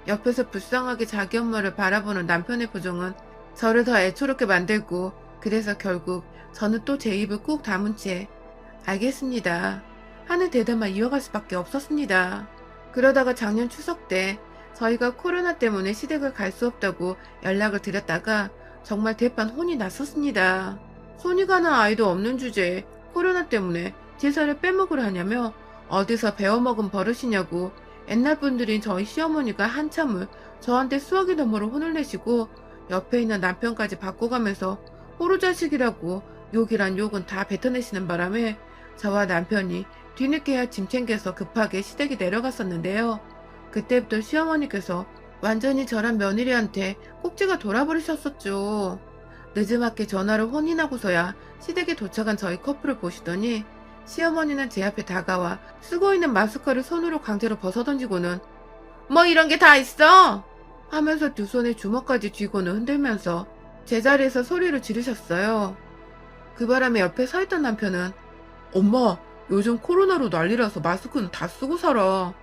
옆에서 불쌍하게 자기 엄마를 바라보는 남편의 표정은 저를 더 애초롭게 만들고 그래서 결국 저는 또 제 입을 꾹 다문 채 알겠습니다 하는 대답만 이어갈 수밖에 없었습니다. 그러다가 작년 추석 때 저희가 코로나 때문에 시댁을 갈 수 없다고 연락을 드렸다가 정말 대판 혼이 났었습니다. 손이 가는 아이도 없는 주제에 코로나 때문에 제사를 빼먹으려 하냐며 어디서 배워먹은 버릇이냐고 옛날 분들인 저희 시어머니가 한참을 저한테 수화기 너머로 혼을 내시고 옆에 있는 남편까지 바꿔가면서 호루자식이라고 욕이란 욕은 다 뱉어내시는 바람에 저와 남편이 뒤늦게야 짐 챙겨서 급하게 시댁에 내려갔었는데요. 그때부터 시어머니께서 완전히 저랑 며느리한테 꼭지가 돌아버리셨었죠. 늦지막히 전화로 혼이 나고서야 시댁에 도착한 저희 커플을 보시더니 시어머니는 제 앞에 다가와 쓰고 있는 마스크를 손으로 강제로 벗어던지고는 뭐 이런 게 다 있어! 하면서 두 손에 주먹까지 쥐고는 흔들면서 제자리에서 소리를 지르셨어요. 그 바람에 옆에 서 있던 남편은 엄마, 요즘 코로나로 난리라서 마스크는 다 쓰고 살아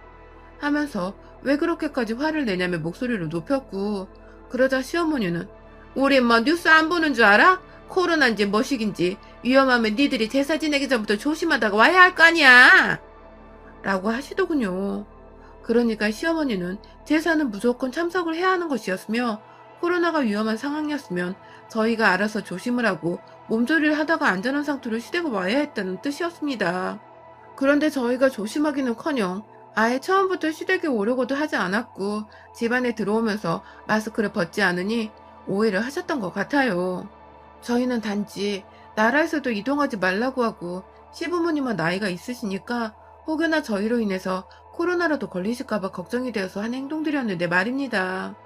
하면서 왜 그렇게까지 화를 내냐며 목소리를 높였고 그러자 시어머니는 우리 뭐 뉴스 안 보는 줄 알아? 코로나인지 뭐시긴지 위험하면 니들이 제사 지내기 전부터 조심하다가 와야 할 거 아니야 라고 하시더군요. 그러니까 시어머니는 제사는 무조건 참석을 해야 하는 것이었으며 코로나가 위험한 상황이었으면 저희가 알아서 조심을 하고 몸조리를 하다가 안전한 상태로 시댁에 와야 했다는 뜻이었습니다. 그런데 저희가 조심하기는커녕 아예 처음부터 시댁에 오려고도 하지 않았고 집안에 들어오면서 마스크를 벗지 않으니 오해를 하셨던 것 같아요. 저희는 단지 나라에서도 이동하지 말라고 하고 시부모님은 나이가 있으시니까 혹여나 저희로 인해서 코로나라도 걸리실까봐 걱정이 되어서 한 행동들이었는데 말입니다.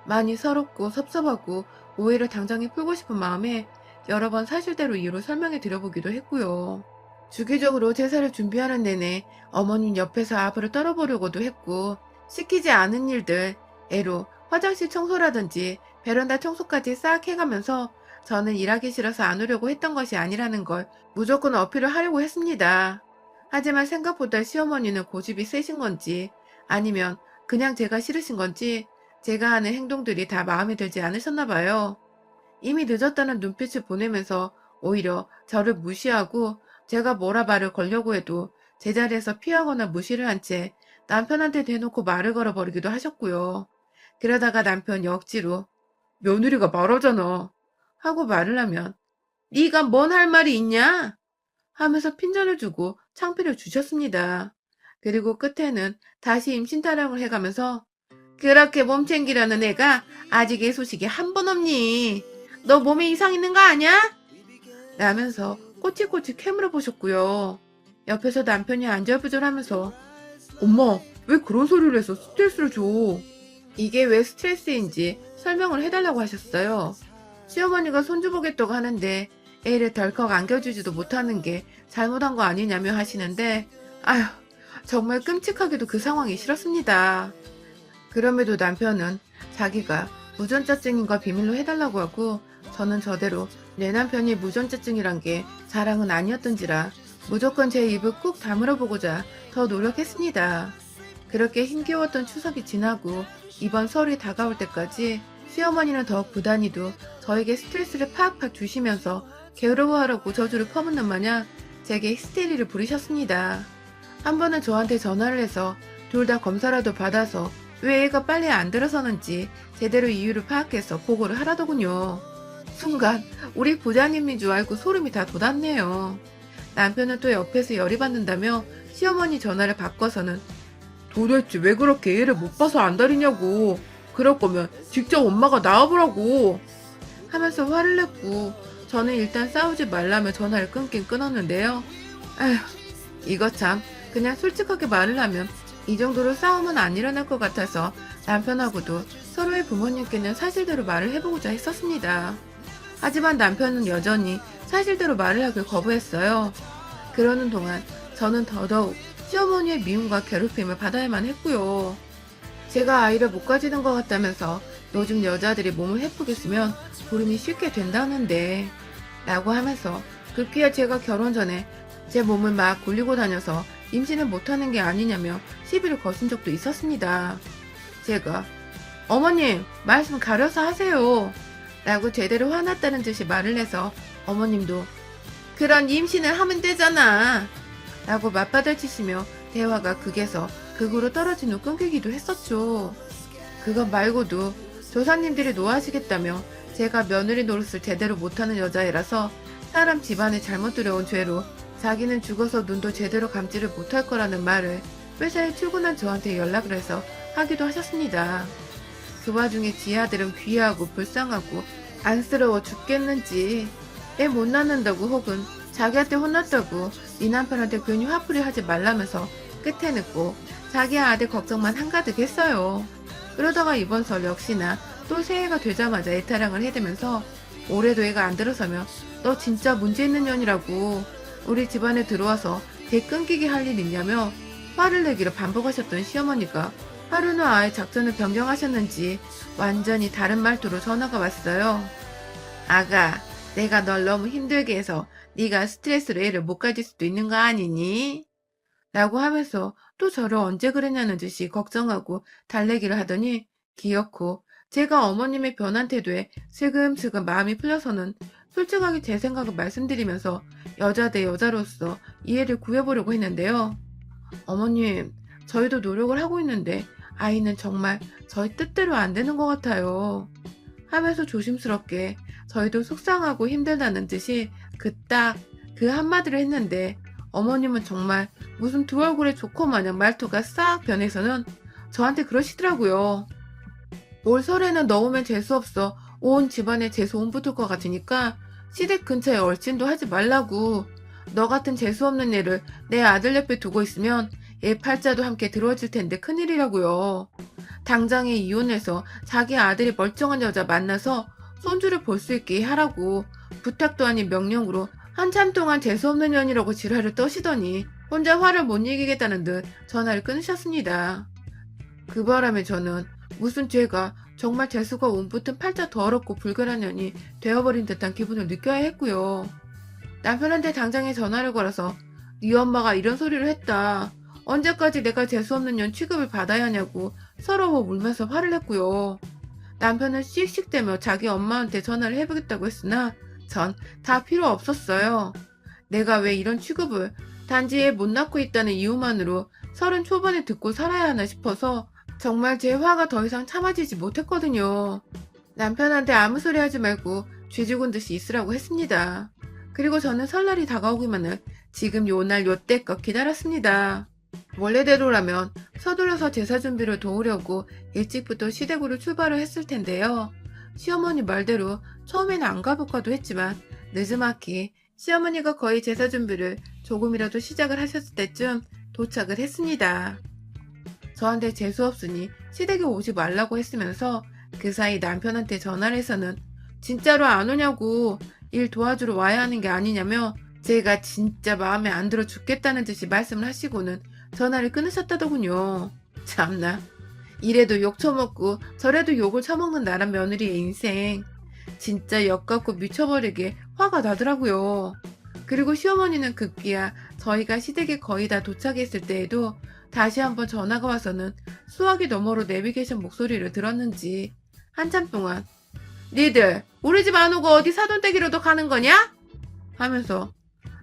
많이 서럽고 섭섭하고 오해를 당장에 풀고 싶은 마음에 여러 번 사실대로 이유를 설명해 드려보기도 했고요. 주기적으로 제사를 준비하는 내내 어머님 옆에서 아부를 떨어보려고도 했고 시키지 않은 일들, 애로 화장실 청소라든지 베란다 청소까지 싹 해가면서 저는 일하기 싫어서 안 오려고 했던 것이 아니라는 걸 무조건 어필을 하려고 했습니다. 하지만 생각보다 시어머니는 고집이 세신 건지 아니면 그냥 제가 싫으신 건지 제가 하는 행동들이 다 마음에 들지 않으셨나 봐요. 이미 늦었다는 눈빛을 보내면서 오히려 저를 무시하고 제가 뭐라 말을 걸려고 해도 제자리에서 피하거나 무시를 한 채 남편한테 대놓고 말을 걸어버리기도 하셨고요. 그러다가 남편이 억지로 며느리가 말하잖아 하고 말을 하면 네가 뭔 할 말이 있냐 하면서 핀잔을 주고 창피를 주셨습니다. 그리고 끝에는 다시 임신 타령을 해가면서 그렇게 몸 챙기려는 애가 아직 애 소식이 한 번 없니? 너 몸에 이상 있는 거 아냐? 라면서 꼬치꼬치 캐물어 보셨고요. 옆에서 남편이 안절부절하면서 엄마 왜 그런 소리를 해서 스트레스를 줘? 이게 왜 스트레스인지 설명을 해달라고 하셨어요. 시어머니가 손주 보겠다고 하는데 애를 덜컥 안겨주지도 못하는 게 잘못한 거 아니냐며 하시는데 아휴 정말 끔찍하게도 그 상황이 싫었습니다. 그럼에도 남편은 자기가 무전자증인 걸 비밀로 해달라고 하고 저는 저대로 내 남편이 무전자증이란 게 자랑은 아니었던지라 무조건 제 입을 꾹 다물어 보고자 더 노력했습니다. 그렇게 힘겨웠던 추석이 지나고 이번 설이 다가올 때까지 시어머니는 더욱 부단히도 저에게 스트레스를 팍팍 주시면서 괴로워하라고 저주를 퍼붓는 마냥 제게 히스테리를 부리셨습니다. 한 번은 저한테 전화를 해서 둘 다 검사라도 받아서 왜 애가 빨리 안 들어서는지 제대로 이유를 파악해서 보고를 하라더군요. 순간 우리 부자님인 줄 알고 소름이 다 돋았네요. 남편은 또 옆에서 열이 받는다며 시어머니 전화를 바꿔서는 도대체 왜 그렇게 애를 못 봐서 안달이냐고 그럴 거면 직접 엄마가 나와보라고 하면서 화를 냈고 저는 일단 싸우지 말라며 전화를 끊긴 끊었는데요. 아휴 이거 참 그냥 솔직하게 말을 하면 이 정도로 싸움은 안 일어날 것 같아서 남편하고도 서로의 부모님께는 사실대로 말을 해보고자 했었습니다. 하지만 남편은 여전히 사실대로 말을 하길 거부했어요. 그러는 동안 저는 더더욱 시어머니의 미움과 괴롭힘을 받아야만 했고요. 제가 아이를 못 가지는 것 같다면서 요즘 여자들이 몸을 해프게 쓰면 보름이 쉽게 된다는데 라고 하면서 급기야 제가 결혼 전에 제 몸을 막 굴리고 다녀서 임신을 못하는 게 아니냐며 시비를 거신 적도 있었습니다. 제가 어머님 말씀 가려서 하세요 라고 제대로 화났다는 듯이 말을 해서 어머님도 그런 임신을 하면 되잖아 라고 맞받아치시며 대화가 극에서 극으로 떨어진 후 끊기기도 했었죠. 그것 말고도 조사님들이 노하시겠다며 제가 며느리 노릇을 제대로 못하는 여자애라서 사람 집안에 잘못 들여온 죄로 자기는 죽어서 눈도 제대로 감지를 못할 거라는 말을 회사에 출근한 저한테 연락을 해서 하기도 하셨습니다. 그 와중에 지 아들은 귀하고 불쌍하고 안쓰러워 죽겠는지 애 못 낳는다고 혹은 자기한테 혼났다고 네 남편한테 괜히 화풀이 하지 말라면서 끝에는 꼭 자기 아들 걱정만 한가득 했어요. 그러다가 이번 설 역시나 또 새해가 되자마자 애타령을 해대면서 올해도 애가 안 들어서면 너 진짜 문제 있는 년이라고 우리 집안에 들어와서 대 끊기게 할 일 있냐며 화를 내기로 반복하셨던 시어머니가 하루는 아예 작전을 변경하셨는지 완전히 다른 말투로 전화가 왔어요. 아가, 내가 널 너무 힘들게 해서 네가 스트레스로 애를 못 가질 수도 있는 거 아니니? 라고 하면서 또 저를 언제 그랬냐는 듯이 걱정하고 달래기를 하더니 기어코 제가 어머님의 변한 태도에 슬금슬금 마음이 풀려서는 솔직하게 제 생각을 말씀드리면서 여자 대 여자로서 이해를 구해보려고 했는데요. 어머님, 저희도 노력을 하고 있는데 아이는 정말 저희 뜻대로 안 되는 것 같아요. 하면서 조심스럽게 저희도 속상하고 힘들다는 듯이 그 한마디를 했는데 어머님은 정말 무슨 두 얼굴의 조커 마냥 말투가 싹 변해서는 저한테 그러시더라고요. 올 설에는 넣으면 재수없어. 온 집안에 재수온 붙을 것 같으니까 시댁 근처에 얼씬도 하지 말라고. 너 같은 재수없는 애를 내 아들 옆에 두고 있으면 얘 팔자도 함께 들어질 텐데 큰일이라고요. 당장에 이혼해서 자기 아들이 멀쩡한 여자 만나서 손주를 볼 수 있게 하라고 부탁도 아닌 명령으로 한참 동안 재수없는 년이라고 지랄을 떠시더니 혼자 화를 못 이기겠다는 듯 전화를 끊으셨습니다. 그 바람에 저는 무슨 죄가 정말 재수가 온붙은 팔자 더럽고 불결한 년이 되어버린 듯한 기분을 느껴야 했고요. 남편한테 당장에 전화를 걸어서 네 엄마가 이런 소리를 했다. 언제까지 내가 재수없는 년 취급을 받아야 하냐고 서러워 울면서 화를 냈고요. 남편은 씩씩대며 자기 엄마한테 전화를 해보겠다고 했으나 전 다 필요 없었어요. 내가 왜 이런 취급을 단지 애 못 낳고 있다는 이유만으로 30 초반에 듣고 살아야 하나 싶어서 정말 제 화가 더 이상 참아지지 못했거든요. 남편한테 아무 소리 하지 말고 쥐 죽은 듯이 있으라고 했습니다. 그리고 저는 설날이 다가오기만을 지금 요날 요때껏 기다렸습니다. 원래대로라면 서둘러서 제사 준비를 도우려고 일찍부터 시댁으로 출발을 했을 텐데요. 시어머니 말대로 처음엔 안 가볼까도 했지만 늦지막히 시어머니가 거의 제사 준비를 조금이라도 시작을 하셨을 때쯤 도착을 했습니다. 저한테 재수없으니 시댁에 오지 말라고 했으면서 그 사이 남편한테 전화를 해서는 진짜로 안 오냐고 일 도와주러 와야 하는 게 아니냐며 제가 진짜 마음에 안 들어 죽겠다는 듯이 말씀을 하시고는 전화를 끊으셨다더군요. 참나. 이래도 욕 처먹고 저래도 욕을 처먹는 나란 며느리의 인생. 진짜 역같고 미쳐버리게 화가 나더라고요. 그리고 시어머니는 급기야 저희가 시댁에 거의 다 도착했을 때에도 다시 한번 전화가 와서는 수화기 너머로 내비게이션 목소리를 들었는지 한참 동안 니들 우리 집 안 오고 어디 사돈댁이라도 가는 거냐? 하면서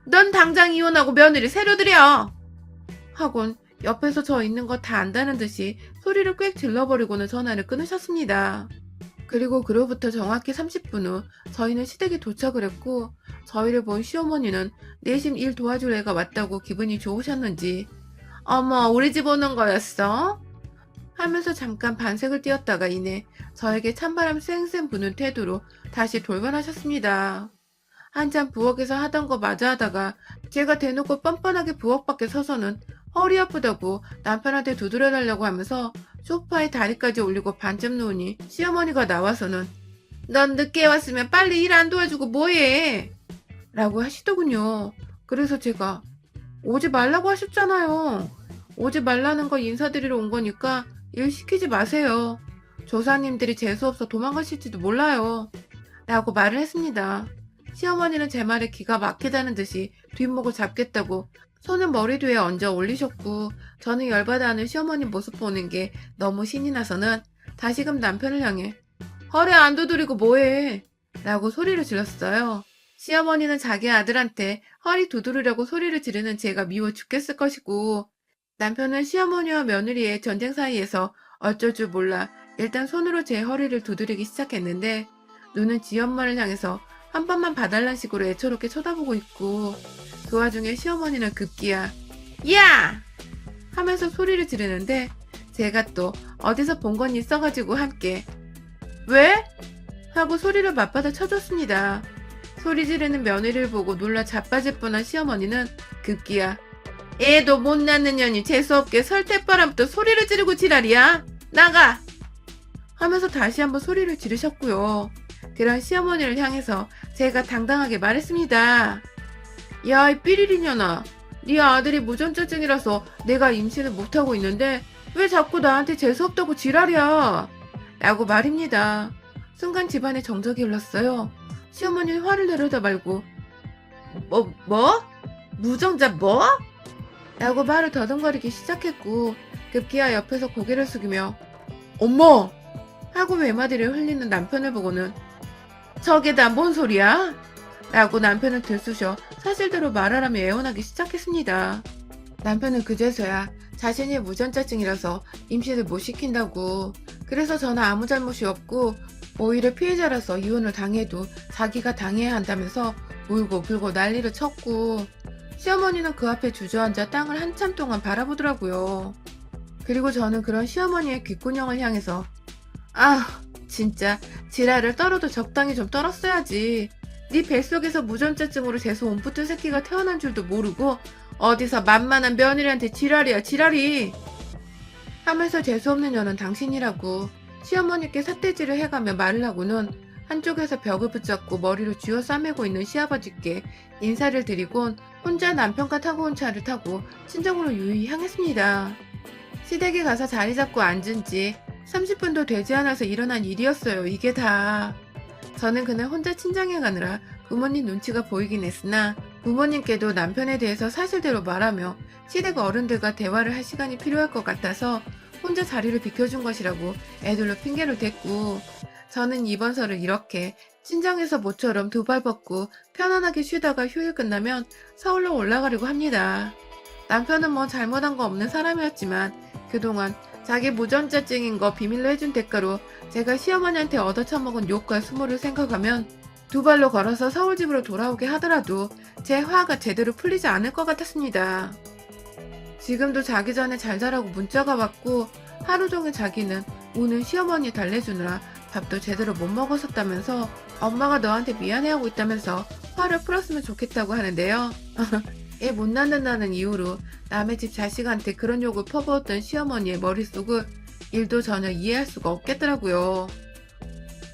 넌 당장 이혼하고 며느리 새로 들여! 하곤 옆에서 저 있는 거 다 안다는 듯이 소리를 꽥 질러버리고는 전화를 끊으셨습니다. 그리고 그로부터 정확히 30분 후 저희는 시댁에 도착을 했고 저희를 본 시어머니는 내심 일 도와줄 애가 왔다고 기분이 좋으셨는지 어머 우리 집 오는 거였어? 하면서 잠깐 반색을 띄었다가 이내 저에게 찬바람 쌩쌩 부는 태도로 다시 돌변하셨습니다. 한참 부엌에서 하던 거 마저 하다가 제가 대놓고 뻔뻔하게 부엌 밖에 서서는 허리 아프다고 남편한테 두드려달라고 하면서 소파에 다리까지 올리고 반쯤 누우니 시어머니가 나와서는 넌 늦게 왔으면 빨리 일 안 도와주고 뭐해? 라고 하시더군요. 그래서 제가 오지 말라고 하셨잖아요. 오지 말라는 거 인사드리러 온 거니까 일 시키지 마세요. 조사님들이 재수없어 도망가실지도 몰라요. 라고 말을 했습니다. 시어머니는 제 말에 기가 막히다는 듯이 뒷목을 잡겠다고 손을 머리 뒤에 얹어 올리셨고 저는 열받아하는 시어머니 모습 보는 게 너무 신이 나서는 다시금 남편을 향해 허리 안 두드리고 뭐해? 라고 소리를 질렀어요. 시어머니는 자기 아들한테 허리 두드리려고 소리를 지르는 제가 미워 죽겠을 것이고 남편은 시어머니와 며느리의 전쟁 사이에서 어쩔 줄 몰라 일단 손으로 제 허리를 두드리기 시작했는데 눈은 지 엄마를 향해서 한 번만 봐달란 식으로 애처롭게 쳐다보고 있고 그 와중에 시어머니는 급기야 야! 하면서 소리를 지르는데 제가 또 어디서 본 건 있어가지고 함께 왜? 하고 소리를 맞받아 쳐줬습니다. 소리 지르는 며느리를 보고 놀라 자빠질 뻔한 시어머니는 급기야 애도 못 낳는 년이 재수없게 설태바람부터 소리를 지르고 지랄이야. 나가! 하면서 다시 한번 소리를 지르셨고요. 그런 시어머니를 향해서 제가 당당하게 말했습니다. 야, 이 삐리리년아. 네 아들이 무전자증이라서 내가 임신을 못하고 있는데 왜 자꾸 나한테 재수없다고 지랄이야. 라고 말입니다. 순간 집안에 정적이 흘렀어요. 시어머니는 화를 내려다 말고 뭐? 무정자 뭐? 라고 말을 더듬거리기 시작했고 급기야 옆에서 고개를 숙이며 엄마! 하고 외마디를 흘리는 남편을 보고는 저게 다 뭔 소리야? 라고 남편을 들쑤셔 사실대로 말하라며 애원하기 시작했습니다. 남편은 그제서야 자신이 무전자증이라서 임신을 못 시킨다고 그래서 저는 아무 잘못이 없고 오히려 피해자라서 이혼을 당해도 자기가 당해야 한다면서 울고 불고 난리를 쳤고 시어머니는 그 앞에 주저앉아 땅을 한참 동안 바라보더라고요. 그리고 저는 그런 시어머니의 귓구녕을 향해서 아, 진짜 지랄을 떨어도 적당히 좀 떨었어야지. 네 뱃속에서 무전자증으로 재수 온 붙은 새끼가 태어난 줄도 모르고 어디서 만만한 며느리한테 지랄이야 지랄이 하면서 재수없는 년은 당신이라고 시어머니께 삿대질을 해가며 말을 하고는 한쪽에서 벽을 붙잡고 머리를 쥐어 싸매고 있는 시아버지께 인사를 드리곤 혼자 남편과 타고 온 차를 타고 친정으로 유유히 향했습니다. 시댁에 가서 자리 잡고 앉은 지 30분도 되지 않아서 일어난 일이었어요. 이게 다. 저는 그날 혼자 친정에 가느라 부모님 눈치가 보이긴 했으나 부모님께도 남편에 대해서 사실대로 말하며 시댁 어른들과 대화를 할 시간이 필요할 것 같아서 혼자 자리를 비켜준 것이라고 애들로 핑계를 댔고 저는 이번설을 이렇게 친정에서 모처럼 두 발 뻗고 편안하게 쉬다가 휴일 끝나면 서울로 올라가려고 합니다. 남편은 뭐 잘못한 거 없는 사람이었지만 그동안 자기 무전자증인 거 비밀로 해준 대가로 제가 시어머니한테 얻어쳐먹은 욕과 수모를 생각하면 두 발로 걸어서 서울집으로 돌아오게 하더라도 제 화가 제대로 풀리지 않을 것 같았습니다. 지금도 자기 전에 잘 자라고 문자가 왔고 하루 종일 자기는 우는 시어머니 달래주느라 밥도 제대로 못 먹었었다면서 엄마가 너한테 미안해하고 있다면서 화를 풀었으면 좋겠다고 하는데요. 애 못 낳는다는 이유로 남의 집 자식한테 그런 욕을 퍼부었던 시어머니의 머릿속을 일도 전혀 이해할 수가 없겠더라고요.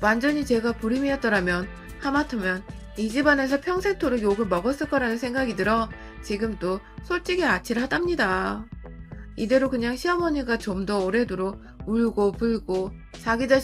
완전히 제가 불임이었더라면 하마터면 이 집안에서 평생토록 욕을 먹었을 거라는 생각이 들어 지금도 솔직히 아찔하답니다. 이대로 그냥 시어머니가 좀 더 오래도록 울고 불고 자기 자신